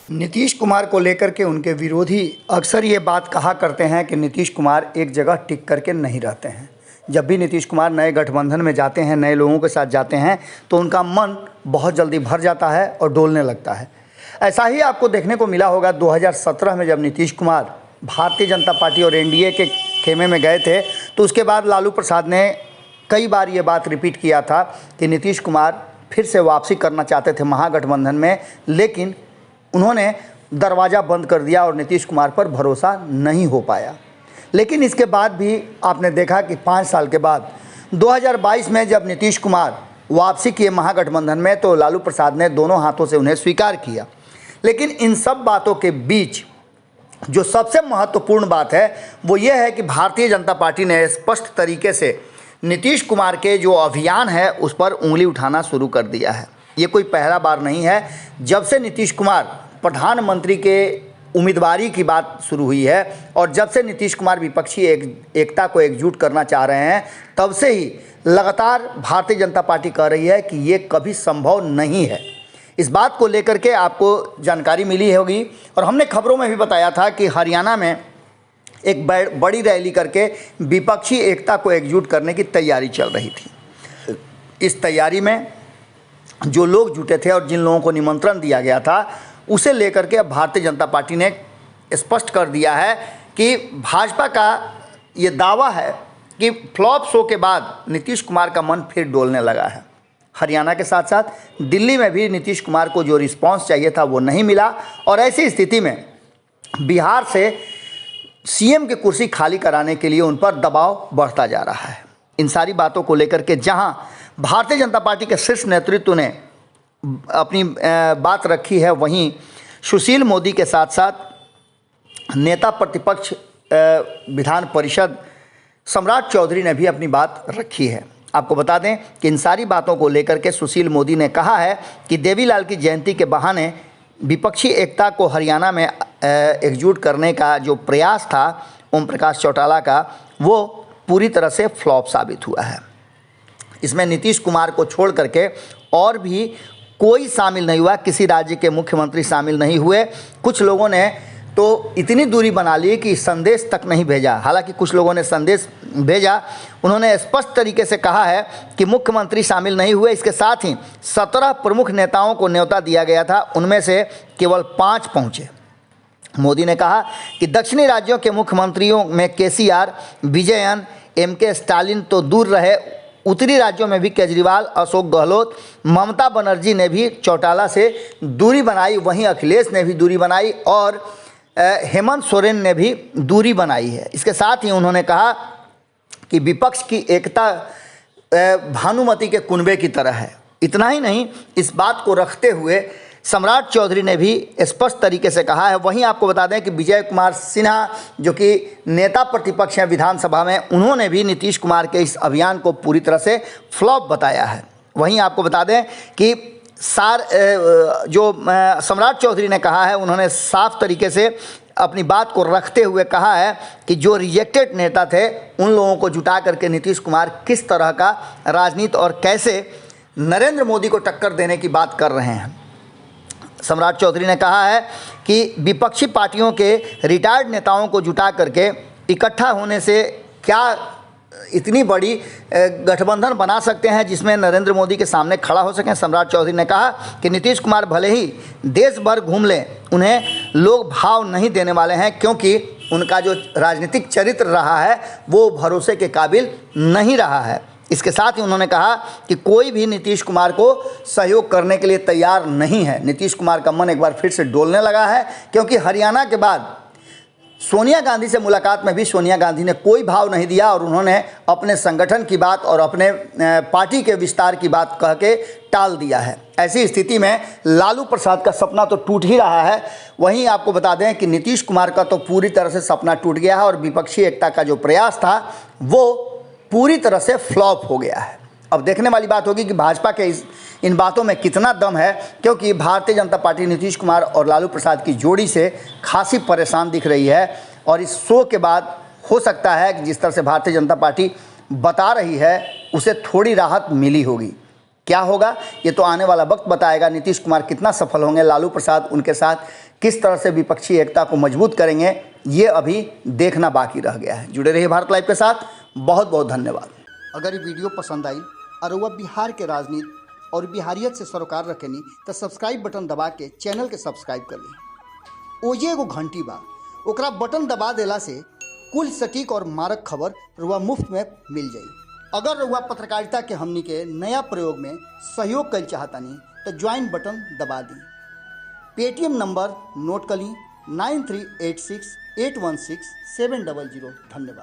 नीतीश कुमार को लेकर के उनके विरोधी अक्सर ये बात कहा करते हैं कि नीतीश कुमार एक जगह टिक करके नहीं रहते हैं। जब भी नीतीश कुमार नए गठबंधन में जाते हैं, नए लोगों के साथ जाते हैं, तो उनका मन बहुत जल्दी भर जाता है और डोलने लगता है। ऐसा ही आपको देखने को मिला होगा 2017 में, जब नीतीश कुमार भारतीय जनता पार्टी और एनडीए के खेमे में गए थे, तो उसके बाद लालू प्रसाद ने कई बार ये बात रिपीट किया था कि नीतीश कुमार फिर से वापसी करना चाहते थे महागठबंधन में, लेकिन उन्होंने दरवाज़ा बंद कर दिया और नीतीश कुमार पर भरोसा नहीं हो पाया। लेकिन इसके बाद भी आपने देखा कि 5 साल के बाद 2022 में जब नीतीश कुमार वापसी किए महागठबंधन में, तो लालू प्रसाद ने दोनों हाथों से उन्हें स्वीकार किया। लेकिन इन सब बातों के बीच जो सबसे महत्वपूर्ण बात है वो ये है कि भारतीय जनता पार्टी ने स्पष्ट तरीके से नीतीश कुमार के जो अभियान है उस पर उंगली उठाना शुरू कर दिया है। ये कोई पहला बार नहीं है। जब से नीतीश कुमार प्रधानमंत्री के उम्मीदवारी की बात शुरू हुई है और जब से नीतीश कुमार विपक्षी एकता को एकजुट करना चाह रहे हैं, तब से ही लगातार भारतीय जनता पार्टी कह रही है कि ये कभी संभव नहीं है। इस बात को लेकर के आपको जानकारी मिली होगी और हमने खबरों में भी बताया था कि हरियाणा में एक बड़ी रैली करके विपक्षी एकता को एकजुट करने की तैयारी चल रही थी। इस तैयारी में जो लोग जुटे थे और जिन लोगों को निमंत्रण दिया गया था, उसे लेकर के अब भारतीय जनता पार्टी ने स्पष्ट कर दिया है कि भाजपा का ये दावा है कि फ्लॉप शो के बाद नीतीश कुमार का मन फिर डोलने लगा है। हरियाणा के साथ साथ दिल्ली में भी नीतीश कुमार को जो रिस्पांस चाहिए था वो नहीं मिला और ऐसी स्थिति में बिहार से सीएम की कुर्सी खाली कराने के लिए उन पर दबाव बढ़ता जा रहा है। इन सारी बातों को लेकर के जहां भारतीय जनता पार्टी के शीर्ष नेतृत्व ने अपनी बात रखी है, वहीं सुशील मोदी के साथ साथ नेता प्रतिपक्ष विधान परिषद सम्राट चौधरी ने भी अपनी बात रखी है। आपको बता दें कि इन सारी बातों को लेकर के सुशील मोदी ने कहा है कि देवीलाल की जयंती के बहाने विपक्षी एकता को हरियाणा में एकजुट करने का जो प्रयास था ओम प्रकाश चौटाला का, वो पूरी तरह से फ्लॉप साबित हुआ है। इसमें नीतीश कुमार को छोड़ करके और भी कोई शामिल नहीं हुआ, किसी राज्य के मुख्यमंत्री शामिल नहीं हुए। कुछ लोगों ने तो इतनी दूरी बना ली कि संदेश तक नहीं भेजा। हालांकि कुछ लोगों ने संदेश भेजा। उन्होंने स्पष्ट तरीके से कहा है कि मुख्यमंत्री शामिल नहीं हुए। इसके साथ ही 17 प्रमुख नेताओं को न्योता दिया गया था, उनमें से केवल 5 पहुंचे। मोदी ने कहा कि दक्षिणी राज्यों के मुख्यमंत्रियों में केसीआर, विजयन, एमके स्टालिन तो दूर रहे, उत्तरी राज्यों में भी केजरीवाल, अशोक गहलोत, ममता बनर्जी ने भी चौटाला से दूरी बनाई, वहीं अखिलेश ने भी दूरी बनाई और हेमंत सोरेन ने भी दूरी बनाई है। इसके साथ ही उन्होंने कहा कि विपक्ष की एकता भानुमति के कुनबे की तरह है। इतना ही नहीं, इस बात को रखते हुए सम्राट चौधरी ने भी स्पष्ट तरीके से कहा है। वहीं आपको बता दें कि विजय कुमार सिन्हा, जो कि नेता प्रतिपक्ष हैं विधानसभा में, उन्होंने भी नीतीश कुमार के इस अभियान को पूरी तरह से फ्लॉप बताया है। वहीं आपको बता दें कि सम्राट चौधरी ने कहा है, उन्होंने साफ तरीके से अपनी बात को रखते हुए कहा है कि जो रिजेक्टेड नेता थे उन लोगों को जुटा करके नीतीश कुमार किस तरह का राजनीति और कैसे नरेंद्र मोदी को टक्कर देने की बात कर रहे हैं। सम्राट चौधरी ने कहा है कि विपक्षी पार्टियों के रिटायर्ड नेताओं को जुटा करके इकट्ठा होने से क्या इतनी बड़ी गठबंधन बना सकते हैं जिसमें नरेंद्र मोदी के सामने खड़ा हो सकें। सम्राट चौधरी ने कहा कि नीतीश कुमार भले ही देश भर घूम लें, उन्हें लोग भाव नहीं देने वाले हैं, क्योंकि उनका जो राजनीतिक चरित्र रहा है वो भरोसे के काबिल नहीं रहा है। इसके साथ ही उन्होंने कहा कि कोई भी नीतीश कुमार को सहयोग करने के लिए तैयार नहीं है। नीतीश कुमार का मन एक बार फिर से डोलने लगा है, क्योंकि हरियाणा के बाद सोनिया गांधी से मुलाकात में भी सोनिया गांधी ने कोई भाव नहीं दिया और उन्होंने अपने संगठन की बात और अपने पार्टी के विस्तार की बात कह के टाल दिया है। ऐसी स्थिति में लालू प्रसाद का सपना तो टूट ही रहा है। वहीं आपको बता दें कि नीतीश कुमार का तो पूरी तरह से सपना टूट गया है और विपक्षी एकता का जो प्रयास था वो पूरी तरह से फ्लॉप हो गया है। अब देखने वाली बात होगी कि भाजपा के इन बातों में कितना दम है, क्योंकि भारतीय जनता पार्टी नीतीश कुमार और लालू प्रसाद की जोड़ी से खासी परेशान दिख रही है और इस शो के बाद हो सकता है कि जिस तरह से भारतीय जनता पार्टी बता रही है उसे थोड़ी राहत मिली होगी। क्या होगा ये तो आने वाला वक्त बताएगा। नीतीश कुमार कितना सफल होंगे, लालू प्रसाद उनके साथ किस तरह से विपक्षी एकता को मजबूत करेंगे, ये अभी देखना बाकी रह गया है। जुड़े रहिए भारत लाइव के साथ। बहुत बहुत धन्यवाद। अगर ये वीडियो पसंद आई और वह बिहार के राजनीति और बिहारियत से सरोकार रखेनी तो सब्सक्राइब बटन दबा के चैनल के सब्सक्राइब कर ली। ओजे एगो घंटी बा, ओकरा बटन दबा देला से कुल सटीक और मारक खबर रुआ मुफ्त में मिल जाई। अगर रुआ पत्रकारिता के हमनी के नया प्रयोग में सहयोग कर चाहतानी तो ज्वाइन बटन दबा दी। पेटीएम नंबर नोट कर ली 9386816700। धन्यवाद।